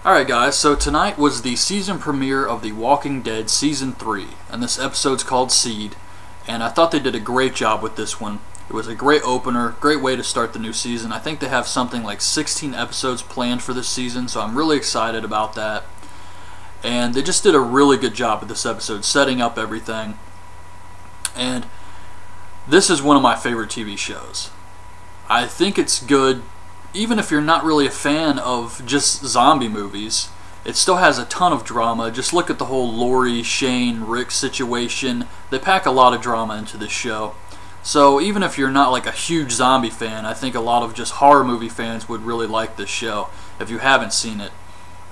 Alright guys, so tonight was the season premiere of The Walking Dead Season 3, and this episode's called Seed, and I thought they did a great job with this one. It was a great opener, great way to start the new season. I think they have something like 16 episodes planned for this season, so I'm really excited about that. And they just did a really good job with this episode, setting up everything. And this is one of my favorite TV shows. I think it's good. Even if you're not really a fan of just zombie movies, it still has a ton of drama. Just look at the whole Lori, Shane, Rick situation. They pack a lot of drama into this show. So even if you're not like a huge zombie fan, I think a lot of just horror movie fans would really like this show if you haven't seen it.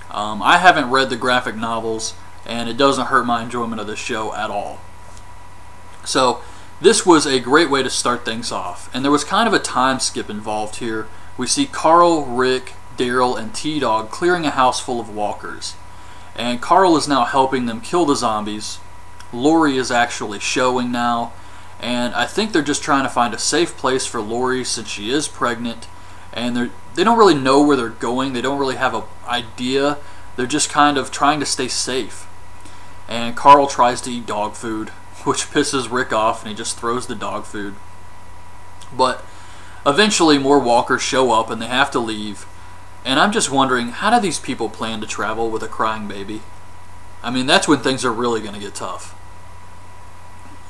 I haven't read the graphic novels, and it doesn't hurt my enjoyment of this show at all. So this was a great way to start things off, and there was kind of a time skip involved here. We see Carl, Rick, Daryl, and T-Dog clearing a house full of walkers. And Carl is now helping them kill the zombies. Lori is actually showing now. And I think they're just trying to find a safe place for Lori since she is pregnant. And they don't really know where they're going. They don't really have an idea. They're just kind of trying to stay safe. And Carl tries to eat dog food, which pisses Rick off, and he just throws the dog food. But eventually more walkers show up and they have to leave. And I'm just wondering, how do these people plan to travel with a crying baby? I mean, that's when things are really going to get tough.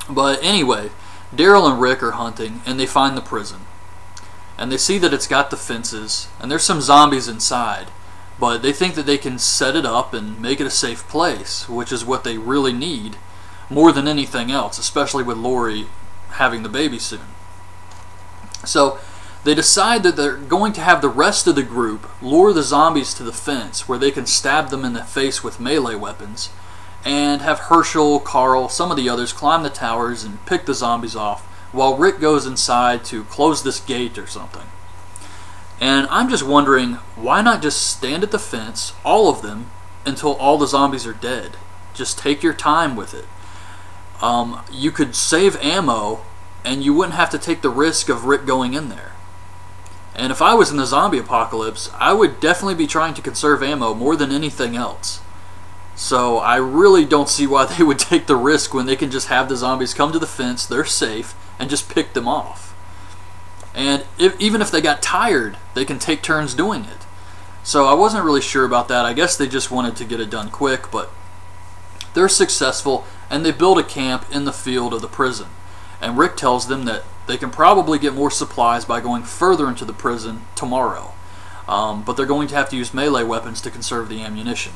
But anyway, Daryl and Rick are hunting and they find the prison. And they see that it's got the fences and there's some zombies inside. But they think that they can set it up and make it a safe place, which is what they really need more than anything else, especially with Lori having the baby soon. So they decide that they're going to have the rest of the group lure the zombies to the fence where they can stab them in the face with melee weapons, and have Herschel, Carl, some of the others climb the towers and pick the zombies off while Rick goes inside to close this gate or something. And I'm just wondering, why not just stand at the fence, all of them, until all the zombies are dead? Just take your time with it. You could save ammo and you wouldn't have to take the risk of Rick going in there. And if I was in the zombie apocalypse, I would definitely be trying to conserve ammo more than anything else. So I really don't see why they would take the risk when they can just have the zombies come to the fence, they're safe, and just pick them off. And even if they got tired, they can take turns doing it. So I wasn't really sure about that. I guess they just wanted to get it done quick, but they're successful, and they build a camp in the field of the prison. And Rick tells them that they can probably get more supplies by going further into the prison tomorrow. But they're going to have to use melee weapons to conserve the ammunition.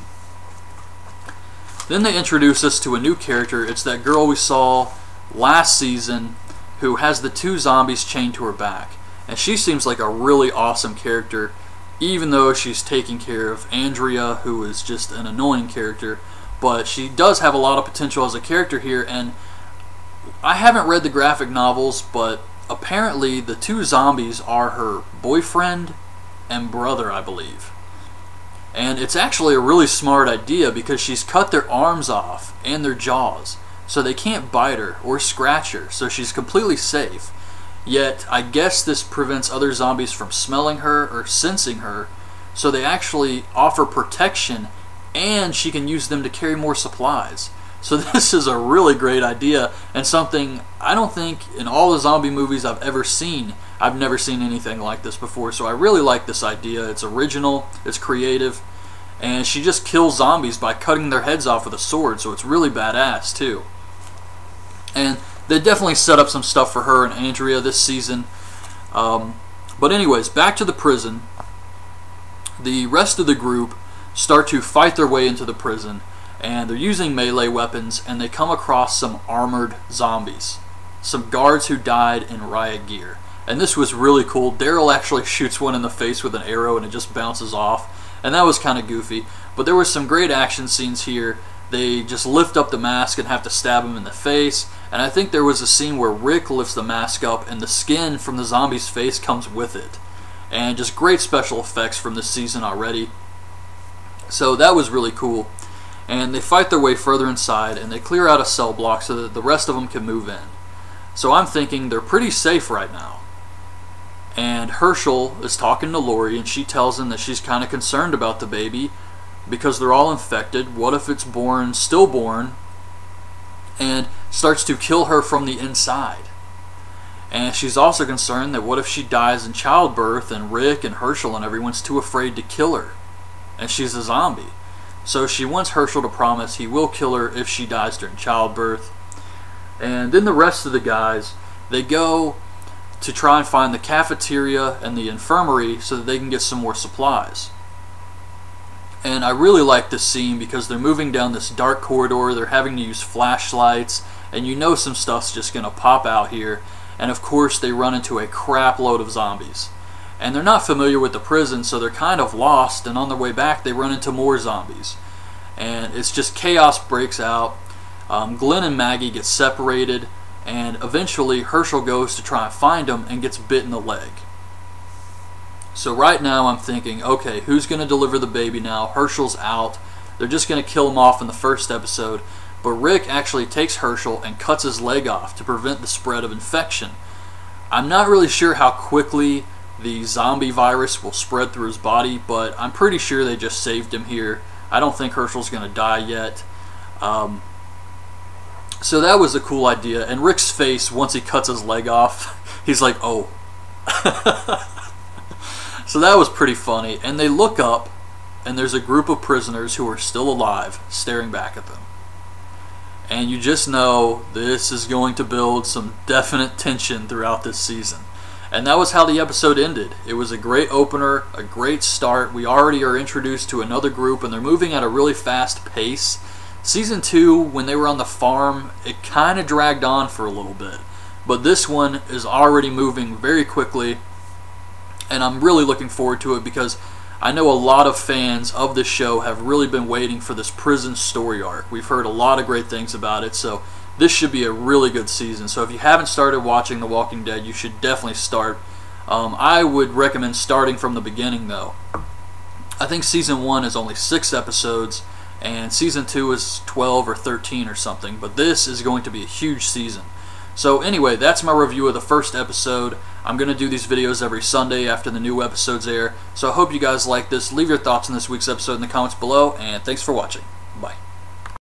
Then they introduce us to a new character. It's that girl we saw last season who has the two zombies chained to her back. And she seems like a really awesome character, even though she's taking care of Andrea, who is just an annoying character. But she does have a lot of potential as a character here, and I haven't read the graphic novels, but apparently the two zombies are her boyfriend and brother, I believe. And it's actually a really smart idea because she's cut their arms off and their jaws, so they can't bite her or scratch her, so she's completely safe. Yet, I guess this prevents other zombies from smelling her or sensing her, so they actually offer protection, and she can use them to carry more supplies. So this is a really great idea, and something I don't think in all the zombie movies I've ever seen, I've never seen anything like this before. So I really like this idea. It's original, it's creative, and she just kills zombies by cutting their heads off with a sword, so it's really badass too. And they definitely set up some stuff for her and Andrea this season. But anyways, back to the prison. The rest of the group start to fight their way into the prison, and they're using melee weapons, and they come across some armored zombies, some guards who died in riot gear. And this was really cool. Daryl actually shoots one in the face with an arrow and it just bounces off, and that was kind of goofy. But there were some great action scenes here. They just lift up the mask and have to stab him in the face, and I think there was a scene where Rick lifts the mask up and the skin from the zombie's face comes with it. And just great special effects from this season already. So that was really cool. And they fight their way further inside, and they clear out a cell block so that the rest of them can move in. So I'm thinking they're pretty safe right now. And Herschel is talking to Lori, and she tells him that she's kind of concerned about the baby, because they're all infected. What if it's stillborn, and starts to kill her from the inside? And she's also concerned that what if she dies in childbirth and Rick and Herschel and everyone's too afraid to kill her, and she's a zombie. So she wants Herschel to promise he will kill her if she dies during childbirth. And then the rest of the guys, they go to try and find the cafeteria and the infirmary so that they can get some more supplies. And I really like this scene because they're moving down this dark corridor, they're having to use flashlights, and you know some stuff's just going to pop out here. And of course they run into a crap load of zombies. And they're not familiar with the prison, so they're kind of lost, and on their way back they run into more zombies. And it's just chaos breaks out. Glenn and Maggie get separated, and eventually Herschel goes to try and find them and gets bit in the leg. So right now I'm thinking, okay, who's going to deliver the baby now? Herschel's out. They're just going to kill him off in the first episode. But Rick actually takes Herschel and cuts his leg off to prevent the spread of infection. I'm not really sure how quickly the zombie virus will spread through his body, but I'm pretty sure they just saved him here. I don't think Herschel's going to die yet. So that was a cool idea. And Rick's face, once he cuts his leg off, he's like, oh. So that was pretty funny. And they look up, and there's a group of prisoners who are still alive staring back at them. And you just know this is going to build some definite tension throughout this season. And that was how the episode ended. It was a great opener, a great start. We already are introduced to another group, and they're moving at a really fast pace. Season 2, when they were on the farm, it kind of dragged on for a little bit. But this one is already moving very quickly, and I'm really looking forward to it because I know a lot of fans of this show have really been waiting for this prison story arc. We've heard a lot of great things about it, so this should be a really good season. So if you haven't started watching The Walking Dead, you should definitely start. I would recommend starting from the beginning, though. I think Season 1 is only 6 episodes, and Season 2 is 12 or 13 or something, but this is going to be a huge season. So anyway, that's my review of the first episode. I'm going to do these videos every Sunday after the new episodes air, so I hope you guys like this. Leave your thoughts on this week's episode in the comments below, and thanks for watching.